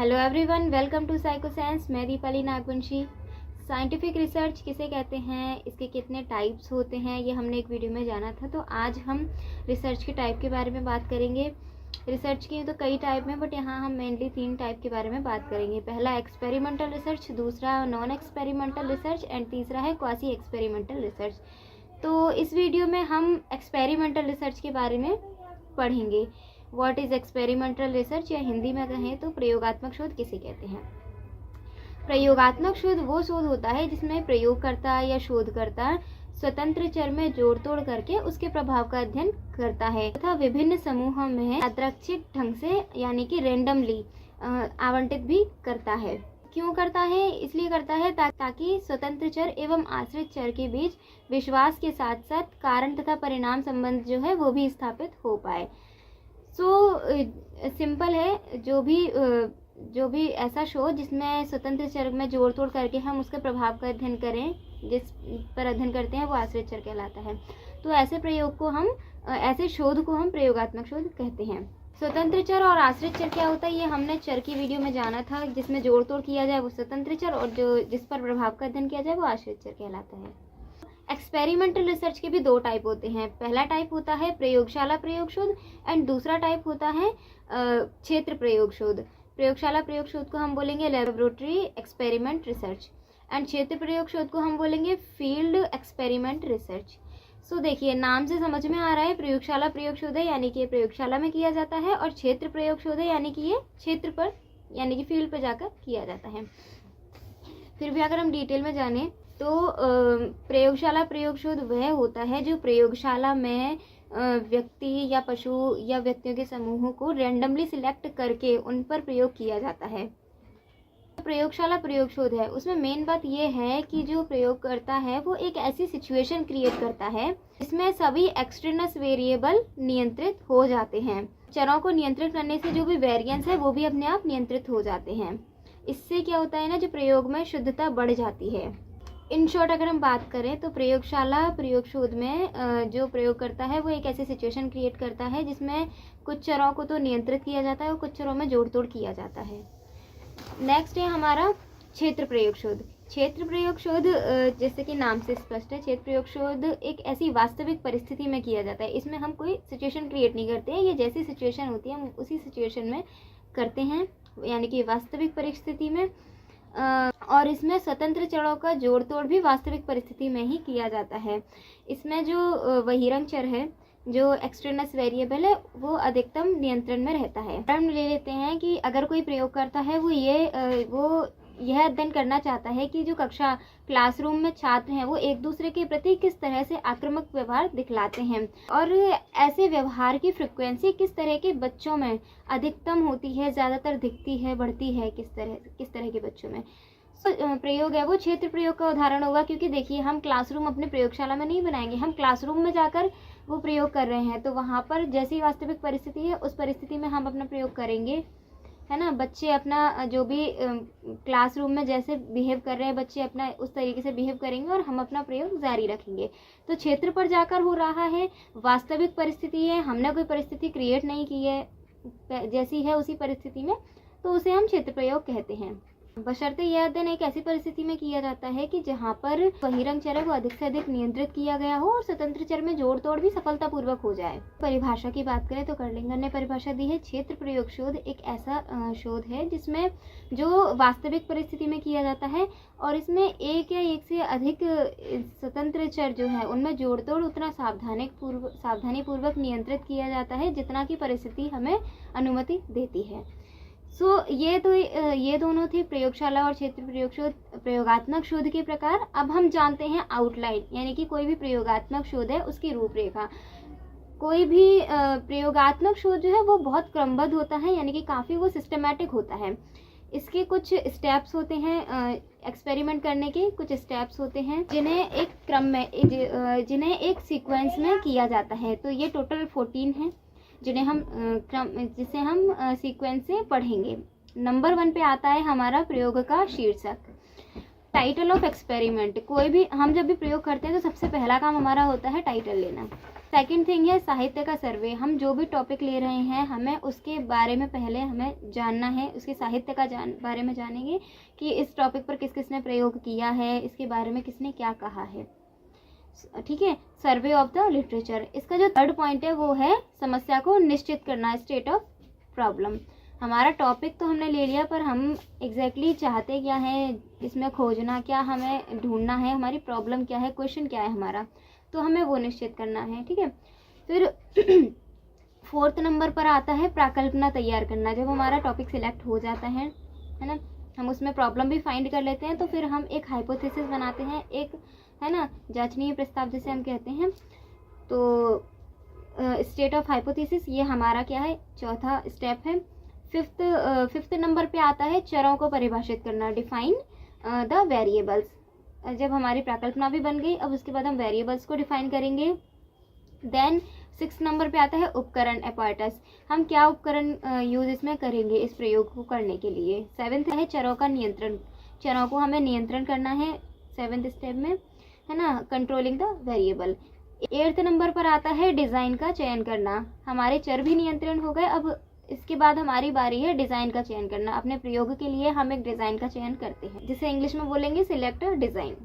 Hello everyone, welcome to Psychoscience. मैं Deepali Nagvanshi. Scientific research किसे कहते हैं, इसके कितने टाइप्स होते हैं, ये हमने एक वीडियो में जाना था। तो आज हम रिसर्च के टाइप के बारे में बात करेंगे। रिसर्च की तो कई टाइप में, बट यहाँ हम मेनली 3 टाइप के बारे में बात करेंगे। पहला एक्सपेरिमेंटल रिसर्च, दूसरा नॉन एक्सपेरिमेंटल रिसर्च एंड तीसरा है क्वासी एक्सपेरिमेंटल रिसर्च। तो इस वीडियो में हम एक्सपेरिमेंटल रिसर्च के बारे में पढ़ेंगे। व्हाट इज़ एक्सपेरिमेंटल रिसर्च, या हिंदी में कहें तो प्रयोगात्मक शोध किसे कहते हैं। प्रयोगात्मक शोध वो शोध होता है जिसमें प्रयोगकर्ता या शोधकर्ता स्वतंत्र चर में जोड़ तोड़ करके उसके प्रभाव का अध्ययन करता है तथा विभिन्न समूहों में यादृच्छिक ढंग से यानी कि रेंडमली आवंटित भी करता है। क्यों करता है? इसलिए करता है ताकि स्वतंत्र चर एवं आश्रित चर के बीच विश्वास के साथ साथ कारण तथा परिणाम संबंध जो है वो भी स्थापित हो पाए। सिंपल है, जो भी ऐसा शोध जिसमें स्वतंत्र चर में जोड़ तोड़ करके हम उसके प्रभाव का अध्ययन करें, जिस पर अध्ययन करते हैं वो आश्रित चर कहलाता है। तो ऐसे शोध को हम प्रयोगात्मक शोध कहते हैं। स्वतंत्र चर और आश्रित चर क्या होता है, ये हमने चर की वीडियो में जाना था। जिसमें जोड़ तोड़ किया जाए वो स्वतंत्र चर, और जिस पर प्रभाव का अध्ययन किया जाए वो आश्रित चर कहलाता है। एक्सपेरिमेंटल रिसर्च के भी 2 टाइप होते हैं। पहला टाइप होता है प्रयोगशाला प्रयोग शोध एंड दूसरा टाइप होता है क्षेत्र प्रयोग शोध। प्रयोगशाला प्रयोग शोध को हम बोलेंगे लैबोरेटरी एक्सपेरिमेंट रिसर्च एंड क्षेत्र प्रयोग शोध को हम बोलेंगे फील्ड एक्सपेरिमेंट रिसर्च। सो देखिए, नाम से समझ में आ रहा है, प्रयोगशाला प्रयोग शोध है यानी कि प्रयोगशाला में किया जाता है, और क्षेत्र प्रयोग शोध है यानी कि ये क्षेत्र पर यानी कि फील्ड पर जाकर किया जाता है। फिर भी अगर हम डिटेल में जाने तो प्रयोगशाला प्रयोग शोध वह होता है जो प्रयोगशाला में व्यक्ति या पशु या व्यक्तियों के समूहों को रैंडमली सिलेक्ट करके उन पर प्रयोग किया जाता है। प्रयोगशाला प्रयोग शोध है, उसमें मेन बात यह है कि जो प्रयोग करता है वो एक ऐसी सिचुएशन क्रिएट करता है जिसमें सभी एक्सटर्नस वेरिएबल नियंत्रित हो जाते हैं। चरों को नियंत्रित करने से जो भी वेरिएंस है वो भी अपने आप नियंत्रित हो जाते हैं। इससे क्या होता है ना, जो प्रयोग में शुद्धता बढ़ जाती है। इन शॉर्ट अगर हम बात करें तो प्रयोगशाला प्रयोग शोध में जो प्रयोग करता है वो एक ऐसी सिचुएशन क्रिएट करता है जिसमें कुछ चरों को तो नियंत्रित किया जाता है और कुछ चरों में जोड़ तोड़ किया जाता है। नेक्स्ट है हमारा क्षेत्र प्रयोग शोध। क्षेत्र प्रयोग शोध जैसे कि नाम से स्पष्ट है, क्षेत्र प्रयोग शोध एक ऐसी वास्तविक परिस्थिति में किया जाता है। इसमें हम कोई सिचुएशन क्रिएट नहीं करते हैं, ये जैसी सिचुएशन होती है हम उसी सिचुएशन में करते हैं, यानी कि वास्तविक परिस्थिति में। और इसमें स्वतंत्र चरों का जोड़ तोड़ भी वास्तविक परिस्थिति में ही किया जाता है। इसमें जो बहिरंग चर है, जो एक्सटर्नस वेरिएबल है, वो अधिकतम नियंत्रण में रहता है। हम ले लेते हैं कि अगर कोई प्रयोग करता है वो यह अध्ययन करना चाहता है कि जो क्लासरूम में छात्र हैं वो एक दूसरे के प्रति किस तरह से आक्रामक व्यवहार दिखलाते हैं, और ऐसे व्यवहार की फ्रिक्वेंसी किस तरह के बच्चों में अधिकतम होती है, ज़्यादातर दिखती है, बढ़ती है, किस तरह के बच्चों में। प्रयोग है वो क्षेत्र प्रयोग का उदाहरण होगा, क्योंकि देखिए हम क्लासरूम अपने प्रयोगशाला में नहीं बनाएंगे, हम क्लासरूम में जाकर वो प्रयोग कर रहे हैं। तो वहाँ पर जैसी वास्तविक परिस्थिति है उस परिस्थिति में हम अपना प्रयोग करेंगे, है ना। बच्चे अपना जो भी क्लासरूम में जैसे बिहेव कर रहे हैं, बच्चे अपना उस तरीके से बिहेव करेंगे और हम अपना प्रयोग जारी रखेंगे। तो क्षेत्र पर जाकर हो रहा है, वास्तविक परिस्थिति है, हमने कोई परिस्थिति क्रिएट नहीं की है, जैसी है उसी परिस्थिति में, तो उसे हम क्षेत्र प्रयोग कहते हैं। बशर्ते यह अध्ययन एक ऐसी परिस्थिति में किया जाता है कि जहाँ पर बहिरंग चर है वो अधिक से अधिक नियंत्रित किया गया हो और स्वतंत्र चर में जोड़ तोड़ भी सफलतापूर्वक हो जाए। परिभाषा की बात करें तो कर्लिंगन ने परिभाषा दी है, क्षेत्र प्रयोग शोध एक ऐसा शोध है जिसमें जो वास्तविक परिस्थिति में किया जाता है और इसमें एक या एक से अधिक स्वतंत्र चर जो है उनमें जोड़ तोड़ उतना सावधानी पूर्वक नियंत्रित किया जाता है जितना की परिस्थिति हमें अनुमति देती है। ये दोनों थे प्रयोगशाला और क्षेत्र प्रयोग शोध, प्रयोगात्मक शोध के प्रकार। अब हम जानते हैं आउटलाइन, यानी कि कोई भी प्रयोगात्मक शोध है उसकी रूपरेखा। कोई भी प्रयोगात्मक शोध जो है वो बहुत क्रमबद्ध होता है, यानी कि काफ़ी वो सिस्टमैटिक होता है। इसके कुछ स्टेप्स होते हैं, एक्सपेरिमेंट करने के कुछ स्टेप्स होते हैं जिन्हें एक क्रम में जिन्हें एक सीक्वेंस में किया जाता है। तो ये टोटल 14 हैं जिसे हम सीक्वेंस से पढ़ेंगे। नंबर 1 पे आता है हमारा प्रयोग का शीर्षक, टाइटल ऑफ एक्सपेरिमेंट। कोई भी हम जब भी प्रयोग करते हैं तो सबसे पहला काम हमारा होता है टाइटल लेना। सेकंड थिंग है साहित्य का सर्वे। हम जो भी टॉपिक ले रहे हैं हमें उसके बारे में पहले हमें जानना है, उसके साहित्य का बारे में जानेंगे कि इस टॉपिक पर किस किसने प्रयोग किया है, इसके बारे में किसने क्या कहा है, ठीक है। Survey of the literature. इसका जो थर्ड पॉइंट है वो है समस्या को निश्चित करना, स्टेट ऑफ प्रॉब्लम। हमारा टॉपिक तो हमने ले लिया पर हम एग्जैक्टली चाहते क्या है, इसमें खोजना क्या, हमें ढूंढना है, हमारी प्रॉब्लम क्या है, क्वेश्चन क्या है हमारा, तो हमें वो निश्चित करना है, ठीक है। फिर फोर्थ नंबर पर आता है प्राकल्पना तैयार करना। जब हमारा टॉपिक सिलेक्ट हो जाता है ना, हम उसमें प्रॉब्लम भी फाइंड कर लेते हैं, तो फिर हम एक हाइपोथेसिस बनाते हैं, एक है ना जांचनीय प्रस्ताव जिसे हम कहते हैं। तो स्टेट ऑफ हाइपोथेसिस ये हमारा क्या है, चौथा स्टेप है। फिफ्थ नंबर पे आता है चरों को परिभाषित करना, डिफाइन द वेरिएबल्स। जब हमारी प्राकल्पना भी बन गई, अब उसके बाद हम वेरिएबल्स को डिफाइन करेंगे। देन 6 नंबर पे आता है उपकरण, अपैरेटस। हम क्या उपकरण यूज इसमें करेंगे इस प्रयोग को करने के लिए। 7th है चरों का नियंत्रण, चरों को हमें नियंत्रण करना है 7th स्टेप में, है ना, controlling the variable. 8th number पर आता है डिज़ाइन का चयन करना। हमारे चर भी नियंत्रण हो गए, अब इसके बाद हमारी बारी है डिज़ाइन का चयन करना। अपने प्रयोग के लिए हम एक डिज़ाइन का चयन करते हैं, जिसे इंग्लिश में बोलेंगे सिलेक्ट डिज़ाइन।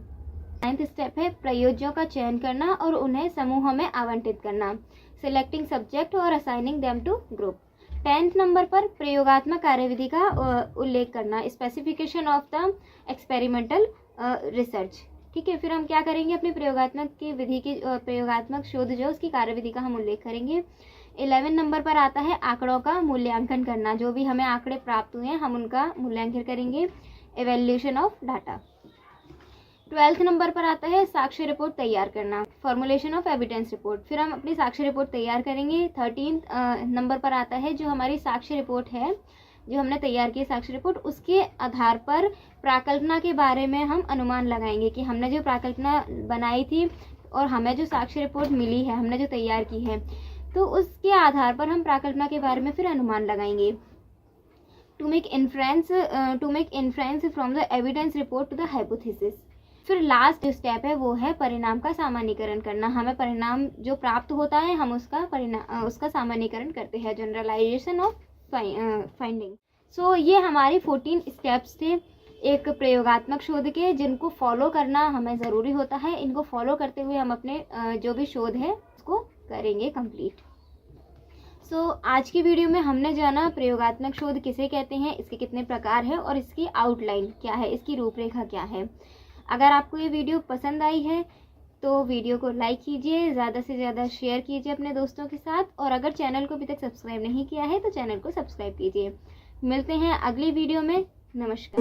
9th स्टेप है प्रयोज्यों का चयन करना और उन्हें समूहों में आवंटित करना, सिलेक्टिंग सब्जेक्ट और assigning them to group. 10th number पर प्रयोगात्मक कार्यविधि का उल्लेख करना, specification of the experimental research, ठीक है। फिर हम क्या करेंगे, अपनी प्रयोगात्मक की विधि की प्रयोगात्मक शोध जो उसकी कार्यविधि का हम उल्लेख करेंगे। 11 नंबर पर आता है आंकड़ों का मूल्यांकन करना। जो भी हमें आंकड़े प्राप्त हुए हैं हम उनका मूल्यांकन करेंगे, evaluation of data. 12th number पर आता है साक्ष्य रिपोर्ट तैयार करना, फॉर्मुलेशन ऑफ एविडेंस रिपोर्ट। फिर हम अपनी साक्ष्य रिपोर्ट तैयार करेंगे। 13th नंबर पर आता है जो हमारी साक्ष्य रिपोर्ट है, जो हमने तैयार की साक्ष्य रिपोर्ट, उसके आधार पर प्राकल्पना के बारे में हम अनुमान लगाएंगे कि हमने जो प्राकल्पना बनाई थी और हमें जो साक्ष्य रिपोर्ट मिली है, हमने जो तैयार की है, तो उसके आधार पर हम प्राकल्पना के बारे में फिर अनुमान लगाएंगे। To make inference from the evidence report to the hypothesis. फिर लास्ट जो स्टेप है वो है परिणाम का सामान्यीकरण करना। हमें परिणाम जो प्राप्त होता है हम उसका सामान्यीकरण करते हैं, जनरलाइजेशन ऑफ फाइंडिंग। सो ये हमारे 14 स्टेप्स थे एक प्रयोगात्मक शोध के, जिनको फॉलो करना हमें ज़रूरी होता है। इनको फॉलो करते हुए हम अपने जो भी शोध है उसको करेंगे कंप्लीट। सो आज की वीडियो में हमने जाना प्रयोगात्मक शोध किसे कहते हैं, इसके कितने प्रकार हैं और इसकी आउटलाइन क्या है, इसकी रूपरेखा क्या है। अगर आपको ये वीडियो पसंद आई है तो वीडियो को लाइक कीजिए, ज़्यादा से ज़्यादा शेयर कीजिए अपने दोस्तों के साथ, और अगर चैनल को अभी तक सब्सक्राइब नहीं किया है तो चैनल को सब्सक्राइब कीजिए। मिलते हैं अगली वीडियो में। नमस्कार।